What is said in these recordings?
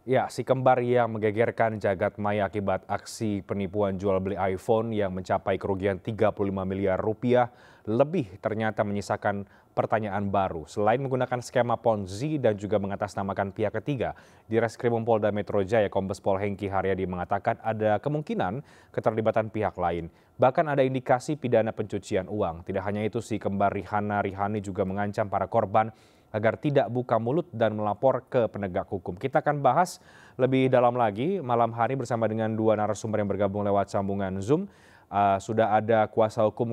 Ya, si kembar yang menggegerkan jagat maya akibat aksi penipuan jual beli iPhone yang mencapai kerugian 35 miliar rupiah lebih ternyata menyisakan pertanyaan baru. Selain menggunakan skema Ponzi dan juga mengatasnamakan pihak ketiga, di Reskrimum Polda Metro Jaya, Kombes Pol Hengki Haryadi mengatakan ada kemungkinan keterlibatan pihak lain. Bahkan ada indikasi pidana pencucian uang. Tidak hanya itu, si kembar Rihana Rihani juga mengancam para korban agar tidak buka mulut dan melapor ke penegak hukum. Kita akan bahas lebih dalam lagi malam hari bersama dengan dua narasumber yang bergabung lewat sambungan Zoom. Sudah ada kuasa hukum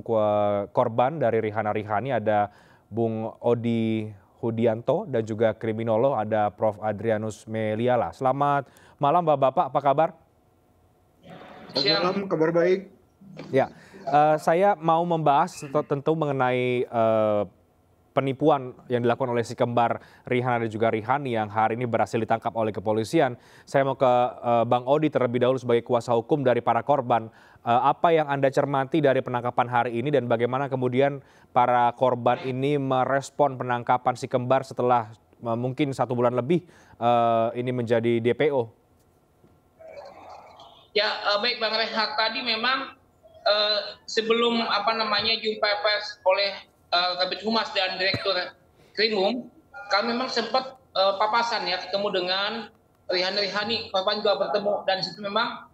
korban dari Rihana Rihani, ada Bung Odi Hudianto, dan juga kriminolog ada Prof. Adrianus Meliala. Selamat malam Bapak-Bapak, apa kabar? Selamat malam, kabar baik. Ya, saya mau membahas tentu mengenai penipuan yang dilakukan oleh si kembar Rihana dan juga Rihani yang hari ini berhasil ditangkap oleh kepolisian. Saya mau ke Bang Odi terlebih dahulu sebagai kuasa hukum dari para korban. Apa yang Anda cermati dari penangkapan hari ini dan bagaimana kemudian para korban ini merespon penangkapan si kembar setelah mungkin 1 bulan lebih ini menjadi DPO? Ya, baik Bang Rehat, tadi memang sebelum jumpa pers oleh Kabid Humas dan Direktur Krimum, kami memang sempat papasan ya, ketemu dengan Rihana Rihani, korban juga bertemu, dan situ memang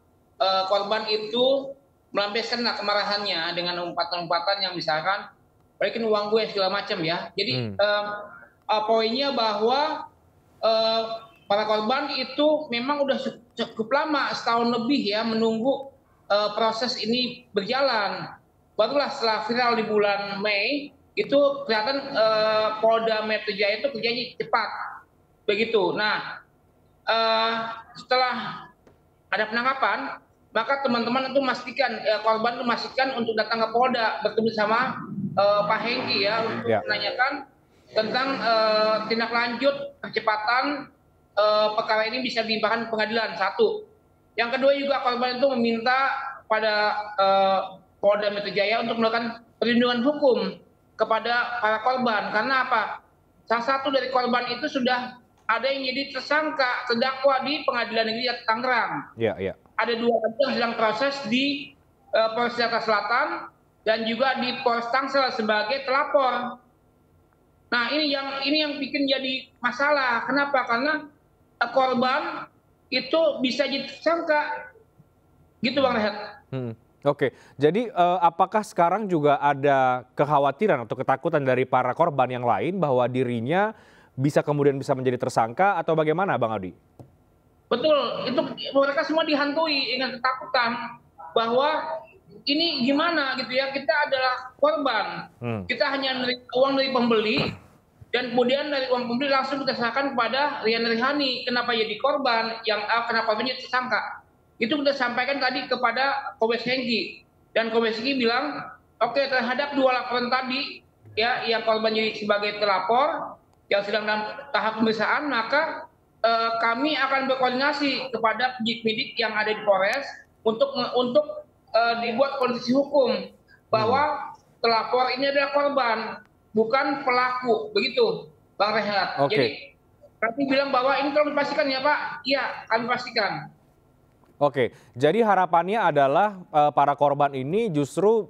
korban itu melampiaskan kemarahannya dengan umpatan-umpatan yang misalkan balikin uang gue segala macam ya. Jadi poinnya bahwa para korban itu memang udah cukup lama, setahun lebih ya, menunggu proses ini berjalan. Barulah setelah viral di bulan Mei, itu kelihatan Polda Metro Jaya itu kerjanya cepat. Begitu. Nah, setelah ada penangkapan, maka teman-teman itu memastikan, korban itu memastikan untuk datang ke Polda, bertemu sama Pak Hengki ya, untuk menanyakan tentang tindak lanjut percepatan perkara ini bisa dilimpahkan ke pengadilan. Satu. Yang kedua juga korban itu meminta pada Polda Metro Jaya untuk melakukan perlindungan hukum kepada para korban. Karena apa? Salah satu dari korban itu sudah ada yang jadi tersangka, terdakwa di Pengadilan Negeri Tangerang. Ada 2 orang yang sedang proses di Polres Jakarta Selatan dan juga di Polres Tangsel sebagai pelapor. Nah, ini yang bikin jadi masalah. Kenapa? Karena korban itu bisa jadi tersangka. Gitu Bang Rehat. Oke, jadi apakah sekarang juga ada kekhawatiran atau ketakutan dari para korban yang lain bahwa dirinya bisa menjadi tersangka atau bagaimana Bang Adi? Betul, itu mereka semua dihantui dengan ketakutan bahwa ini gimana gitu ya, kita adalah korban. Kita hanya menerima uang dari pembeli dan kemudian dari uang pembeli langsung kita serahkan kepada Rihana Rihani. Kenapa jadi korban, kenapa menjadi tersangka? Itu sudah sampaikan tadi kepada Kombes Hengki, dan Kombes Hengki bilang, oke, terhadap 2 laporan tadi ya, yang korban jadi sebagai terlapor yang sedang dalam tahap pemeriksaan, maka kami akan berkoordinasi kepada penyidik yang ada di Polres untuk dibuat kondisi hukum bahwa terlapor ini adalah korban, bukan pelaku, begitu Bang Rehat. Jadi kami bilang bahwa ini tolong dipastikan ya Pak. Iya, kami pastikan. Oke, jadi harapannya adalah para korban ini justru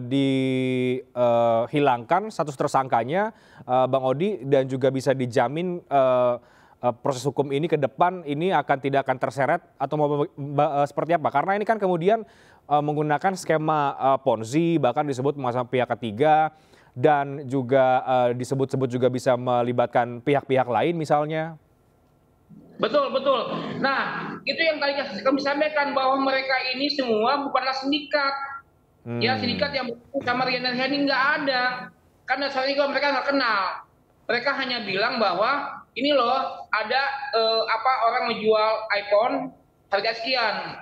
dihilangkan status tersangkanya, Bang Odi, dan juga bisa dijamin proses hukum ini ke depan ini tidak akan terseret atau seperti apa? Karena ini kan kemudian menggunakan skema Ponzi, bahkan disebut memasang pihak ketiga, dan juga disebut-sebut juga bisa melibatkan pihak-pihak lain misalnya. Betul. Nah, itu yang tadi kami sampaikan bahwa mereka ini semua bukanlah sindikat. Ya, sindikat yang sama Rihana Rihani nggak ada. Karena saat itu mereka nggak kenal. Mereka hanya bilang bahwa ini loh ada orang menjual iPhone harga sekian.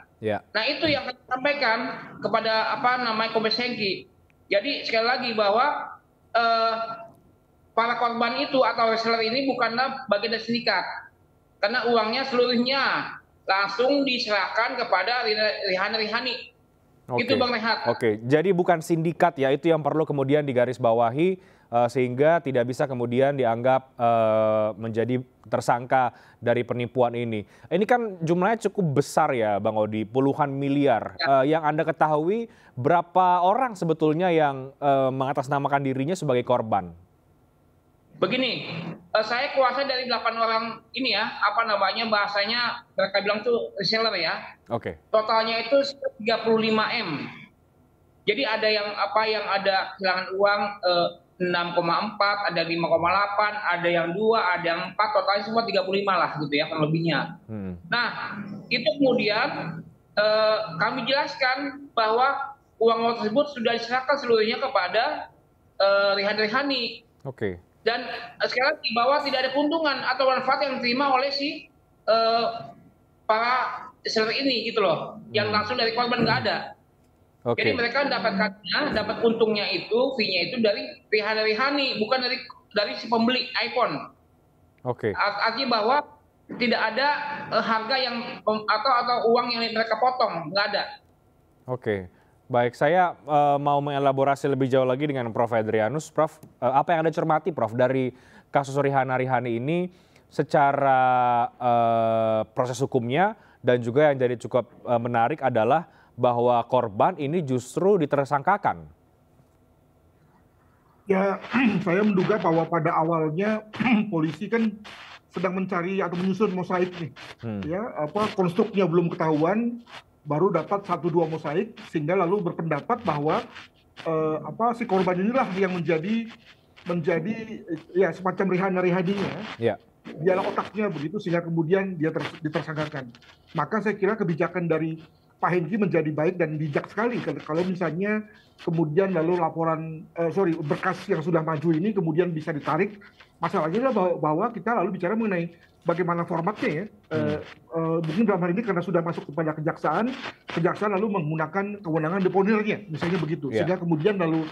Nah, itu yang kami sampaikan kepada Kombes Hengki. Jadi sekali lagi bahwa para korban itu atau reseller ini bukanlah bagian dari sindikat. Karena uangnya seluruhnya langsung diserahkan kepada Rihana Rihani. Itu Bang Rehat. Oke, jadi bukan sindikat ya, itu yang perlu kemudian digarisbawahi sehingga tidak bisa kemudian dianggap menjadi tersangka dari penipuan ini. Ini kan jumlahnya cukup besar ya Bang Odi, puluhan miliar. Yang Anda ketahui berapa orang sebetulnya yang mengatasnamakan dirinya sebagai korban? Begini, saya kuasa dari 8 orang ini ya, bahasanya mereka bilang tuh reseller ya. Oke. Totalnya itu 35M. Jadi ada yang ada kehilangan uang 6,4, ada 5,8, ada yang 2, ada yang 4, totalnya semua 35 lah gitu ya kurang lebihnya. Nah, itu kemudian kami jelaskan bahwa uang tersebut sudah diserahkan seluruhnya kepada Rihan-Rihani. Oke. Dan sekali lagi bahwa tidak ada keuntungan atau manfaat yang diterima oleh si para seller ini gitu loh, yang langsung dari korban nggak ada. Okay. Jadi mereka dapat untungnya itu, fee-nya itu dari Rihan-Rihani, bukan dari si pembeli iPhone. Oke. Artinya bahwa tidak ada harga yang atau uang yang mereka potong, nggak ada. Oke. Baik, saya mau mengelaborasi lebih jauh lagi dengan Prof. Adrianus. Prof, apa yang Anda cermati, Prof, dari kasus Rihan-Rihani ini secara proses hukumnya, dan juga yang jadi cukup menarik adalah bahwa korban ini justru ditersangkakan? Ya, saya menduga bahwa pada awalnya polisi kan sedang mencari atau menyusun mosaik nih. Ya, konstruknya belum ketahuan, baru dapat 1-2 mosaik, sehingga lalu berpendapat bahwa si korban inilah yang menjadi ya semacam Rihan-Rihaninya. Yeah. Dialah otaknya begitu, sehingga kemudian dia ditersangkakan. Maka saya kira kebijakan dari Pak Hengki menjadi baik dan bijak sekali kalau misalnya kemudian lalu berkas yang sudah maju ini kemudian bisa ditarik. Masalahnya adalah bahwa kita lalu bicara mengenai bagaimana formatnya ya. Mungkin dalam hal ini karena sudah masuk kepada kejaksaan lalu menggunakan kewenangan deponirnya, misalnya begitu. Sehingga kemudian lalu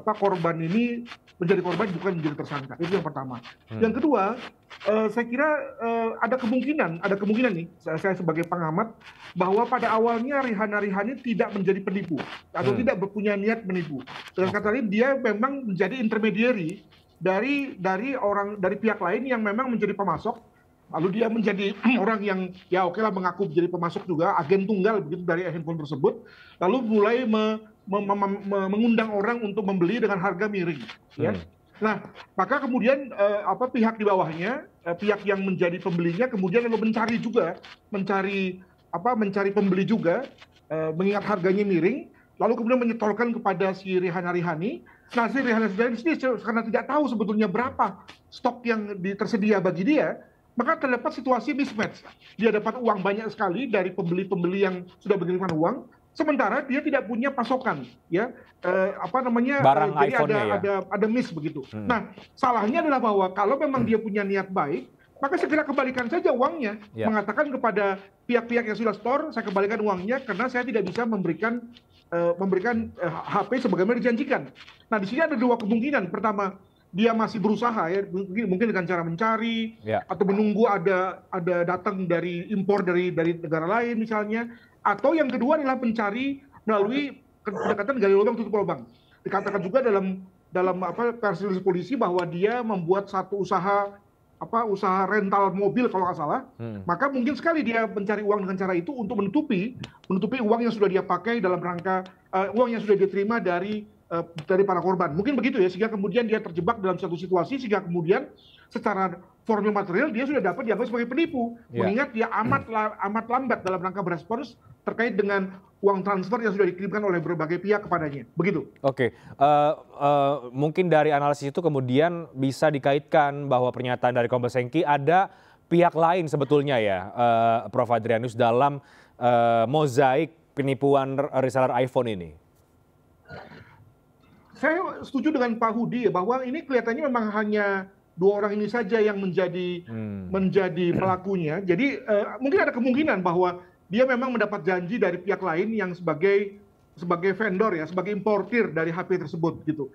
korban ini menjadi korban bukan menjadi tersangka. Itu yang pertama. Yang kedua, saya kira ada kemungkinan nih, saya sebagai pengamat, bahwa pada awalnya Rihan-Rihani tidak menjadi penipu atau tidak punya niat menipu. Dengan kata lain, dia memang menjadi intermediary dari pihak lain yang memang menjadi pemasok, lalu dia menjadi orang yang ya oke lah mengaku menjadi pemasok juga, agen tunggal begitu dari handphone tersebut, lalu mulai mengundang orang untuk membeli dengan harga miring. Ya. Nah, maka kemudian pihak di bawahnya, pihak yang menjadi pembelinya kemudian lalu mencari pembeli juga, mengingat harganya miring, lalu kemudian menyetorkan kepada si Rihan-Rihani. Nah, si Rihan-Rihani karena tidak tahu sebetulnya berapa stok yang tersedia bagi dia, maka terdapat situasi mismatch. Dia dapat uang banyak sekali dari pembeli-pembeli yang sudah mengirimkan uang, sementara dia tidak punya pasokan, ya barang jadi iPhone-nya ada miss begitu. Nah, salahnya adalah bahwa kalau memang dia punya niat baik, maka segera kembalikan saja uangnya, mengatakan kepada pihak-pihak yang sudah store, saya kembalikan uangnya karena saya tidak bisa memberikan HP sebagaimana dijanjikan. Nah, di sini ada 2 kemungkinan. Pertama, dia masih berusaha ya, mungkin dengan cara mencari atau menunggu ada datang dari impor dari negara lain misalnya, atau yang kedua adalah mencari melalui pendekatan gali lubang tutup lubang. Dikatakan juga dalam versi polisi bahwa dia membuat satu usaha rental mobil kalau nggak salah, maka mungkin sekali dia mencari uang dengan cara itu untuk menutupi uang yang sudah dia pakai dalam rangka uang yang sudah diterima dari para korban. Mungkin begitu ya, sehingga kemudian dia terjebak dalam satu situasi sehingga kemudian secara formil material dia sudah dapat dianggap sebagai penipu, mengingat dia amat lambat dalam rangka berespons terkait dengan uang transfer yang sudah dikirimkan oleh berbagai pihak kepadanya. Begitu. Oke, mungkin dari analisis itu kemudian bisa dikaitkan bahwa pernyataan dari Kombes Hengki ada pihak lain sebetulnya ya, Prof. Adrianus, dalam mozaik penipuan reseller iPhone ini. Saya setuju dengan Pak Hudi bahwa ini kelihatannya memang hanya 2 orang ini saja yang menjadi pelakunya. Jadi mungkin ada kemungkinan bahwa dia memang mendapat janji dari pihak lain yang sebagai vendor ya, sebagai importir dari HP tersebut gitu.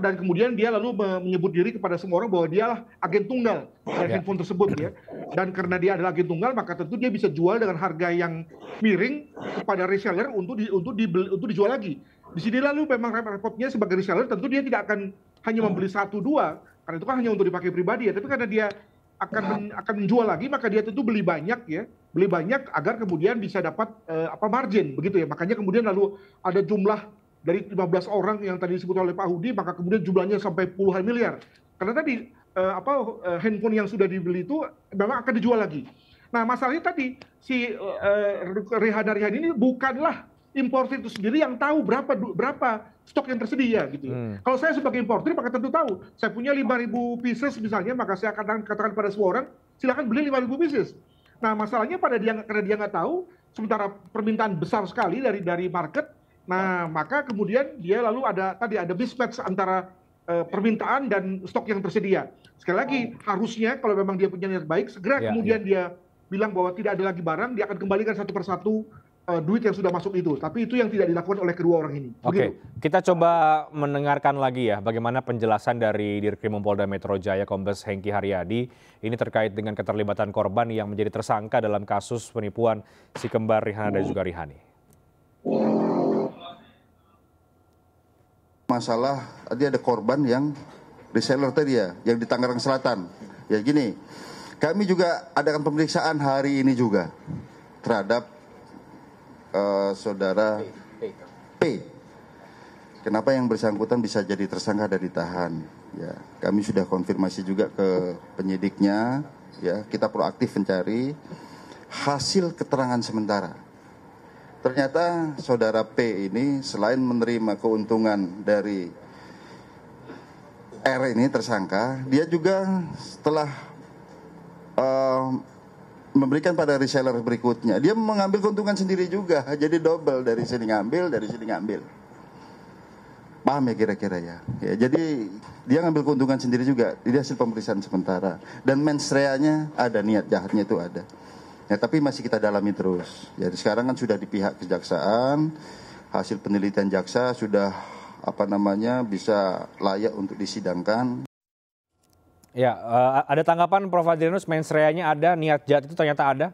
Dan kemudian dia lalu menyebut diri kepada semua orang bahwa dialah agen tunggal dari handphone tersebut ya. Dan karena dia adalah agen tunggal, maka tentu dia bisa jual dengan harga yang miring kepada reseller untuk dijual lagi. Di sini lalu memang repotnya sebagai reseller tentu dia tidak akan hanya membeli 1, 2, karena itu kan hanya untuk dipakai pribadi ya, tapi karena dia akan menjual lagi, maka dia tentu beli banyak ya, beli banyak agar kemudian bisa dapat margin begitu ya. Makanya kemudian lalu ada jumlah dari 15 orang yang tadi disebut oleh Pak Hudi, maka kemudian jumlahnya sampai puluhan miliar. Karena tadi handphone yang sudah dibeli itu memang akan dijual lagi. Nah, masalahnya tadi si Rihanna ini bukanlah importer itu sendiri yang tahu berapa stok yang tersedia gitu ya. Kalau saya sebagai importer maka tentu tahu. Saya punya 5.000 pieces misalnya, maka saya akan katakan pada semua orang, silakan beli 5.000 pieces. Nah, masalahnya karena dia nggak tahu, sementara permintaan besar sekali dari market. Nah, maka kemudian dia lalu ada mismatch antara permintaan dan stok yang tersedia. Sekali lagi, harusnya kalau memang dia punya niat baik, segera kemudian dia bilang bahwa tidak ada lagi barang, dia akan kembalikan satu persatu duit yang sudah masuk itu. Tapi itu yang tidak dilakukan oleh kedua orang ini. Oke, kita coba mendengarkan lagi ya bagaimana penjelasan dari Dirkrim Polda Metro Jaya Kombes Hengki Haryadi. Ini terkait dengan keterlibatan korban yang menjadi tersangka dalam kasus penipuan si kembar Rihanna dan juga Rihani. Masalah tadi ada korban yang reseller tadi ya, yang di Tangerang Selatan. Ya gini, kami juga adakan pemeriksaan hari ini juga terhadap saudara P. Kenapa yang bersangkutan bisa jadi tersangka dan ditahan? Ya, kami sudah konfirmasi juga ke penyidiknya. Ya, kita proaktif mencari hasil keterangan sementara. Ternyata saudara P ini selain menerima keuntungan dari R ini tersangka, dia juga setelah memberikan pada reseller berikutnya, dia mengambil keuntungan sendiri juga, jadi double, dari sini ngambil, dari sini ngambil. Paham ya kira-kira ya? Jadi dia ngambil keuntungan sendiri juga, ini hasil pemeriksaan sementara. Dan mens reanya ada, niat jahatnya itu ada. Ya, tapi masih kita dalami terus. Jadi sekarang kan sudah di pihak kejaksaan, hasil penelitian jaksa sudah bisa layak untuk disidangkan. Ya, ada tanggapan Prof. Adrianus, mens reanya ada, niat jahat itu ternyata ada?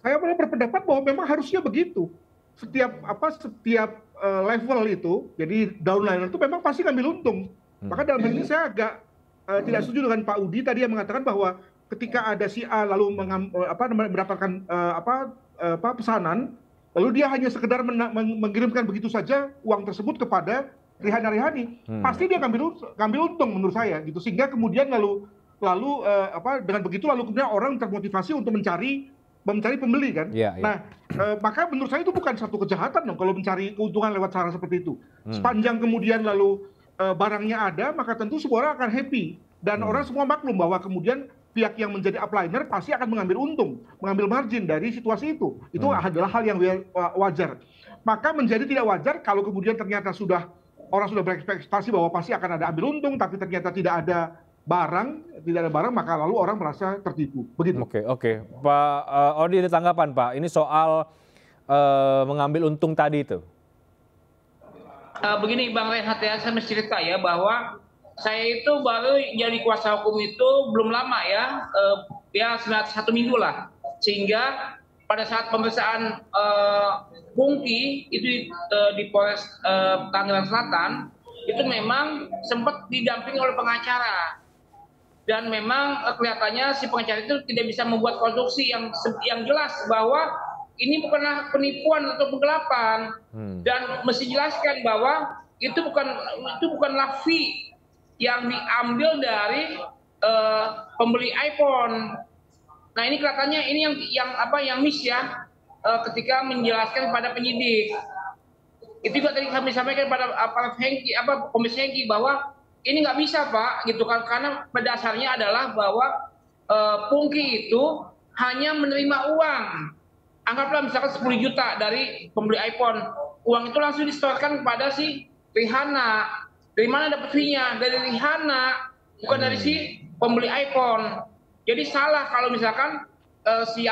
Saya malah berpendapat bahwa memang harusnya begitu. Setiap level itu, jadi downliner itu memang pasti ngambil untung. Maka dalam hal ini saya agak tidak setuju dengan Pak Udi tadi yang mengatakan bahwa ketika ada si A lalu mendapatkan pesanan, lalu dia hanya sekedar mengirimkan begitu saja uang tersebut kepada Rihani, pasti dia ngambil untung menurut saya gitu, sehingga kemudian lalu dengan begitu lalu kemudian orang termotivasi untuk mencari pembeli kan. Nah, maka menurut saya itu bukan satu kejahatan dong kalau mencari keuntungan lewat cara seperti itu. Sepanjang kemudian lalu barangnya ada, maka tentu semua orang akan happy dan orang semua maklum bahwa kemudian pihak yang menjadi upliner pasti akan mengambil untung, mengambil margin dari situasi itu. Itu adalah hal yang wajar. Maka menjadi tidak wajar kalau kemudian ternyata orang sudah berekspektasi bahwa pasti akan ada ambil untung, tapi ternyata tidak ada barang, maka lalu orang merasa tertipu. Begitu. Oke. Pak Odi, ada tanggapan Pak? Ini soal mengambil untung tadi itu. Begini Bang Renhat ya, saya mesti cerita ya bahwa saya itu baru jadi kuasa hukum itu belum lama ya, ya 1 minggu lah. Sehingga pada saat pemeriksaan Pungki itu di Polres Tangerang Selatan itu memang sempat didampingi oleh pengacara dan memang kelihatannya si pengacara itu tidak bisa membuat konstruksi yang jelas bahwa ini bukanlah penipuan atau penggelapan dan mesti jelaskan bahwa itu bukanlah fee yang diambil dari pembeli iPhone. Nah ini kelihatannya ini yang miss ya ketika menjelaskan kepada penyidik. Itu juga tadi kami sampaikan pada Kombes Hengki bahwa ini nggak bisa Pak gitu kan, karena pada dasarnya adalah bahwa Pungki itu hanya menerima uang. Anggaplah misalkan 10 juta dari pembeli iPhone, uang itu langsung disetorkan kepada si Rihanna. Dari mana dapat fee-nya? Dari Rihanna, bukan dari si pembeli iPhone. Jadi salah kalau misalkan si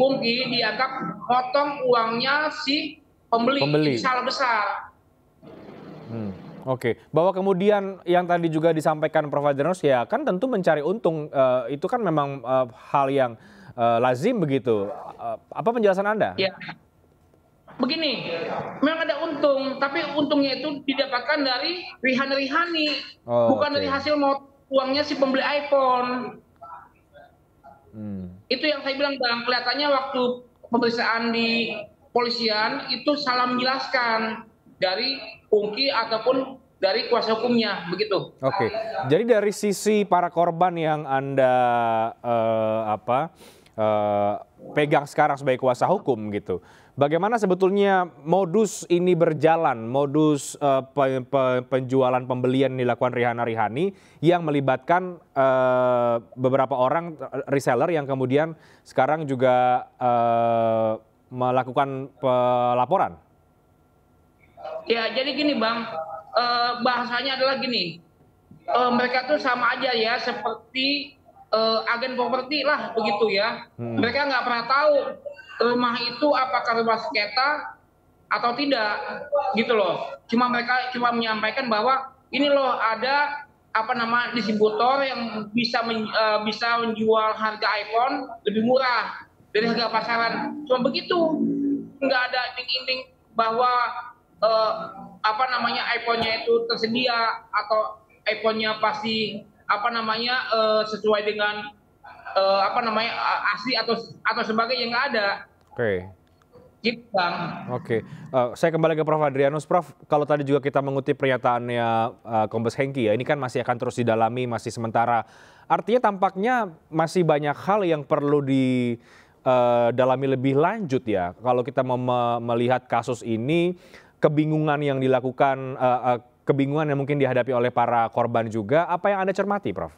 Pungki dianggap potong uangnya si pembeli. Salah besar. Oke, bahwa kemudian yang tadi juga disampaikan Prof. Adrianus ya kan tentu mencari untung, itu kan memang hal yang lazim begitu. Apa penjelasan Anda? Ya. begini, memang ada untung, tapi untungnya itu didapatkan dari Rihan-Rihani, bukan dari hasil uangnya si pembeli iPhone. Itu yang saya bilang, Bang, kelihatannya waktu pemeriksaan di polisian itu salah menjelaskan dari Pungki ataupun dari kuasa hukumnya, begitu. Oke, jadi dari sisi para korban yang Anda pegang sekarang sebagai kuasa hukum gitu, bagaimana sebetulnya modus ini berjalan, modus penjualan pembelian dilakukan Rihan-Rihani yang melibatkan beberapa orang reseller yang kemudian sekarang juga melakukan pelaporan? Ya, jadi gini, Bang, bahasanya adalah gini, mereka tuh sama aja ya seperti agen properti lah, begitu ya. Mereka nggak pernah tahu rumah itu apakah rumah sengketa atau tidak, gitu loh. Mereka cuma menyampaikan bahwa ini loh ada distributor yang bisa menjual harga iPhone lebih murah dari harga pasaran. Cuma begitu, nggak ada iming-iming bahwa iPhone-nya itu tersedia atau iPhone-nya pasti sesuai dengan asli atau sebagainya, nggak ada. Oke. Gitu, Bang. Oke, saya kembali ke Prof. Adrianus. Prof, kalau tadi juga kita mengutip pernyataannya Kombes Hengki ya, ini kan masih akan terus didalami, masih sementara. Artinya tampaknya masih banyak hal yang perlu didalami lebih lanjut ya. Kalau kita mau melihat kasus ini, kebingungan yang dilakukan, kebingungan yang mungkin dihadapi oleh para korban juga, apa yang Anda cermati, Prof?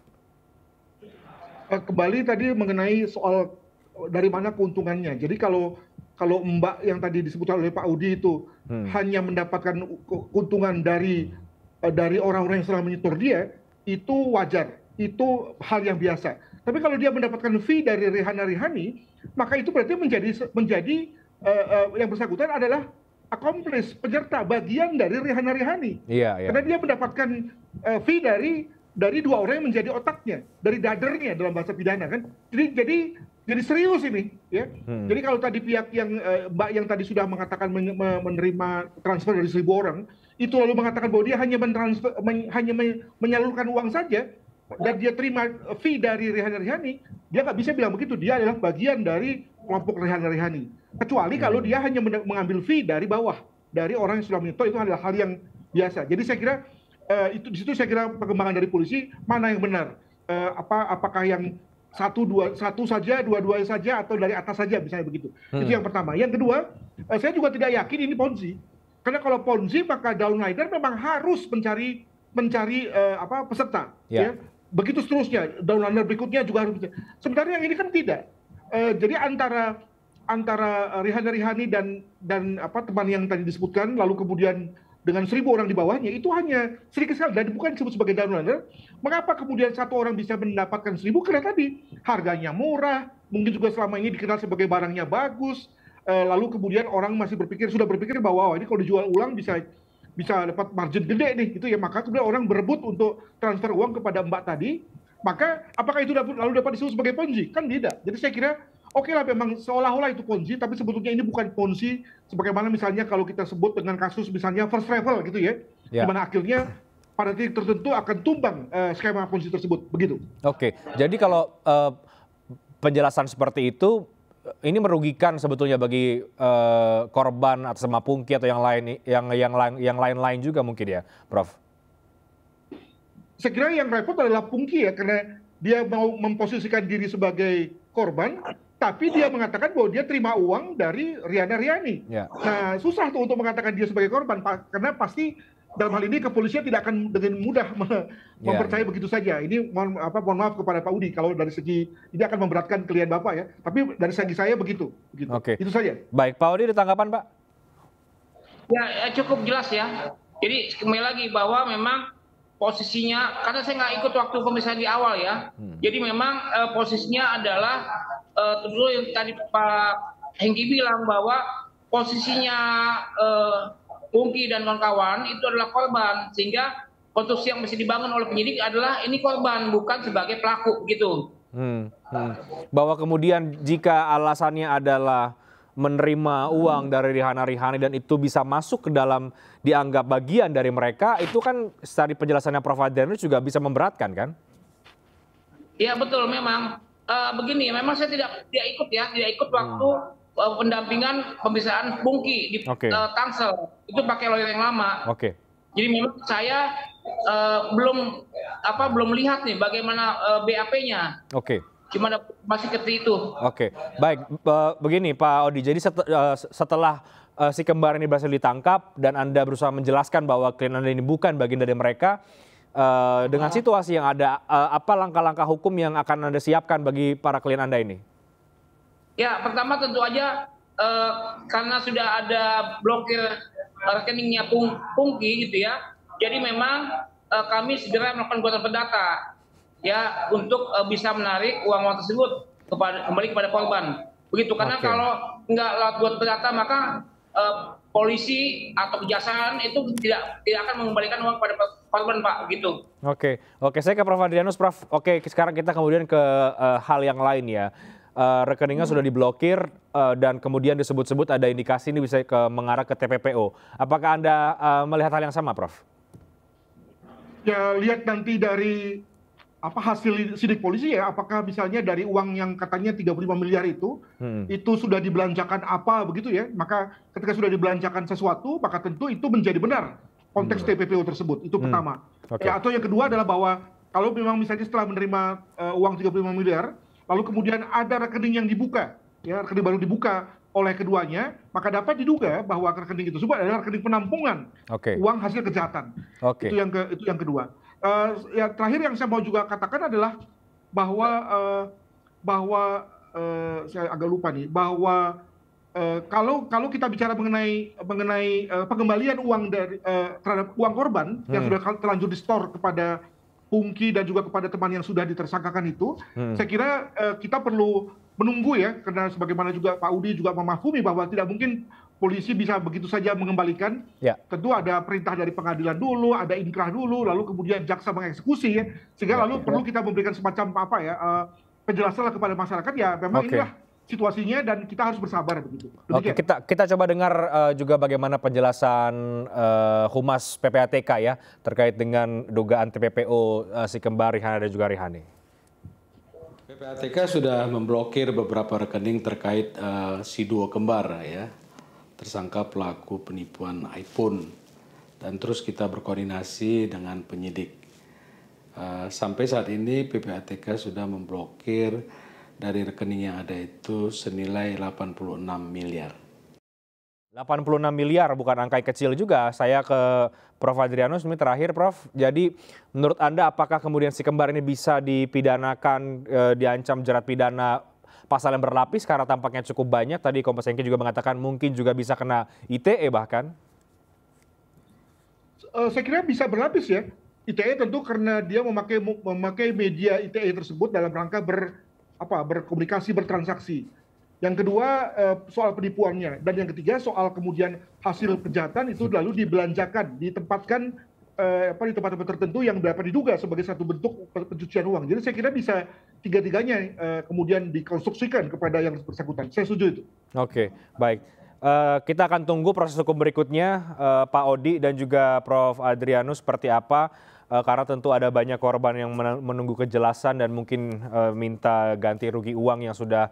Kembali tadi mengenai soal dari mana keuntungannya. Jadi kalau Mbak yang tadi disebutkan oleh Pak Udi itu hanya mendapatkan keuntungan dari orang-orang yang sedang menyetor dia, itu wajar, itu hal yang biasa. Tapi kalau dia mendapatkan fee dari Rihan-Rihani, maka itu berarti menjadi yang bersangkutan adalah accomplice, penyerta, bagian dari Rihan-Rihani. Iya. Karena dia mendapatkan fee dari dua orang yang menjadi otaknya, dari dadernya dalam bahasa pidana kan. Jadi serius ini, ya. Jadi kalau tadi pihak yang Mbak yang tadi sudah mengatakan menerima transfer dari 1.000 orang, itu lalu mengatakan bahwa dia hanya menyalurkan uang saja dan dia terima fee dari Rihan-Rihani, dia nggak bisa bilang begitu. Dia adalah bagian dari kelompok Rihan-Rihani. Kecuali kalau dia hanya mengambil fee dari bawah, dari orang yang sudah menyetor, itu adalah hal yang biasa. Jadi saya kira itu di situ saya kira perkembangan dari polisi mana yang benar, apakah yang satu saja, dua saja, atau dari atas saja, misalnya begitu. Itu yang pertama. Yang kedua, saya juga tidak yakin ini Ponzi, karena kalau Ponzi maka downlighter memang harus mencari peserta, ya. Begitu seterusnya, downlighter berikutnya juga harus. Sebenarnya yang ini kan tidak. Jadi antara Rihan-Rihani dan teman yang tadi disebutkan, lalu kemudian dengan 1.000 orang di bawahnya, itu hanya sedikit sekali dan bukan disebut sebagai downliner. Mengapa kemudian satu orang bisa mendapatkan 1.000? Karena tadi harganya murah, mungkin juga selama ini dikenal sebagai barangnya bagus, lalu kemudian orang sudah berpikir bahwa ini kalau dijual ulang bisa dapat margin gede nih, gitu ya. Maka kemudian orang berebut untuk transfer uang kepada Mbak tadi. Maka apakah itu lalu dapat disebut sebagai Ponzi? Kan tidak. Jadi saya kira oke lah, memang seolah-olah itu Ponzi, tapi sebetulnya ini bukan Ponzi, sebagaimana misalnya kalau kita sebut dengan kasus misalnya First Travel gitu ya, di mana akhirnya pada titik tertentu akan tumbang skema Ponzi tersebut, begitu. Oke, jadi kalau penjelasan seperti itu, ini merugikan sebetulnya bagi korban atas nama Pungki atau yang lain juga mungkin ya, Prof? Saya kira yang repot adalah Pungki ya, karena dia mau memposisikan diri sebagai korban, tapi dia mengatakan bahwa dia terima uang dari Rihan-Rihani. Nah, susah tuh untuk mengatakan dia sebagai korban, karena pasti dalam hal ini kepolisian tidak akan dengan mudah mempercayai begitu saja. Ini mohon maaf kepada Pak Udi kalau dari segi ini akan memberatkan klien Bapak ya, tapi dari segi saya begitu. Oke. Itu saja. Baik, Pak Udi, ada tanggapan Pak? Ya, cukup jelas ya. Jadi kembali lagi bahwa memang posisinya, karena saya nggak ikut waktu pemeriksaan di awal ya. Jadi memang posisinya adalah tentu yang tadi Pak Hengki bilang bahwa posisinya Pungki dan kawan-kawan itu adalah korban, sehingga konstruksi yang mesti dibangun oleh penyidik adalah ini korban, bukan sebagai pelaku gitu. Bahwa kemudian jika alasannya adalah menerima uang dari Rihana dan itu bisa masuk ke dalam dianggap bagian dari mereka, itu kan tadi penjelasannya Prof. Adrianus juga bisa memberatkan kan? Iya betul, memang begini, memang saya tidak ikut waktu pendampingan pemeriksaan Pungki di Tangsel, itu pakai lawyer yang lama. Jadi memang saya belum lihat nih bagaimana BAP-nya. Cuma masih seperti itu. Baik. Begini Pak Odi, jadi setelah si kembar ini berhasil ditangkap dan Anda berusaha menjelaskan bahwa klien Anda ini bukan bagian dari mereka, dengan situasi yang ada, apa langkah-langkah hukum yang akan Anda siapkan bagi para klien Anda ini? Ya, pertama tentu aja karena sudah ada blokir rekeningnya Pungki gitu ya. Jadi memang kami segera melakukan gugatan perdata ya untuk bisa menarik uang tersebut kembali kepada korban. Begitu, karena kalau nggak lewat gugatan perdata maka polisi atau kejaksaan itu tidak akan mengembalikan uang pada korban, Pak, gitu. Oke, saya ke Prof. Adrianus, Prof. Sekarang kita kemudian ke hal yang lain ya. Rekeningnya sudah diblokir dan kemudian disebut-sebut ada indikasi ini bisa mengarah ke TPPO. Apakah Anda melihat hal yang sama, Prof? Ya, lihat nanti dari hasil sidik polisi ya, apakah misalnya dari uang yang katanya 35 miliar itu sudah dibelanjakan apa begitu ya, maka ketika sudah dibelanjakan sesuatu, maka tentu itu menjadi benar konteks TPPO tersebut, itu pertama. Ya, atau yang kedua adalah bahwa kalau memang misalnya setelah menerima uang 35 miliar, lalu kemudian ada rekening yang dibuka, ya rekening baru dibuka oleh keduanya, maka dapat diduga bahwa rekening itu adalah rekening penampungan uang hasil kejahatan. Itu yang kedua. Ya terakhir yang saya mau juga katakan adalah bahwa saya agak lupa nih, bahwa kalau kita bicara mengenai pengembalian uang terhadap uang korban yang sudah terlanjur di-store kepada Pungki dan juga kepada teman yang sudah ditersangkakan itu, saya kira kita perlu menunggu ya, karena sebagaimana juga Pak Udi juga memahami bahwa tidak mungkin polisi bisa begitu saja mengembalikan. Tentu ada perintah dari pengadilan dulu, ada inkrah dulu, lalu kemudian jaksa mengeksekusi ya, sehingga lalu perlu kita memberikan semacam penjelasan kepada masyarakat ya, memang inilah situasinya dan kita harus bersabar begitu. Kita coba dengar juga bagaimana penjelasan Humas PPATK ya terkait dengan dugaan TPPO si kembar Rihana dan juga Rihani. PPATK sudah memblokir beberapa rekening terkait si duo kembar ya, tersangka pelaku penipuan iPhone, dan terus kita berkoordinasi dengan penyidik. Sampai saat ini PPATK sudah memblokir dari rekening yang ada itu senilai 86 miliar. 86 miliar bukan angka kecil juga. Saya ke Prof. Adrianus ini terakhir, Prof. Jadi menurut Anda apakah kemudian si kembar ini bisa dipidanakan, diancam jerat pidana pasal yang berlapis karena tampaknya cukup banyak. Tadi Kompes Hengki juga mengatakan mungkin juga bisa kena ITE bahkan. Saya kira bisa berlapis ya. ITE tentu karena dia memakai media ITE tersebut dalam rangka berkomunikasi, bertransaksi. Yang kedua soal penipuannya, dan yang ketiga soal kemudian hasil kejahatan itu lalu dibelanjakan, ditempatkan di tempat-tempat tertentu yang dapat diduga sebagai satu bentuk pencucian uang. Jadi saya kira bisa tiga-tiganya kemudian dikonstruksikan kepada yang bersangkutan. Saya setuju itu. Baik. Kita akan tunggu proses hukum berikutnya, Pak Odi dan juga Prof. Adrianus seperti apa. Karena tentu ada banyak korban yang menunggu kejelasan dan mungkin minta ganti rugi uang yang sudah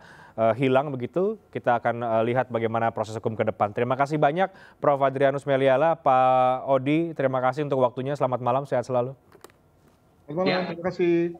hilang begitu. Kita akan lihat bagaimana proses hukum ke depan. Terima kasih banyak Prof. Adrianus Meliala, Pak Odi. Terima kasih untuk waktunya. Selamat malam, sehat selalu. Selamat malam, terima kasih.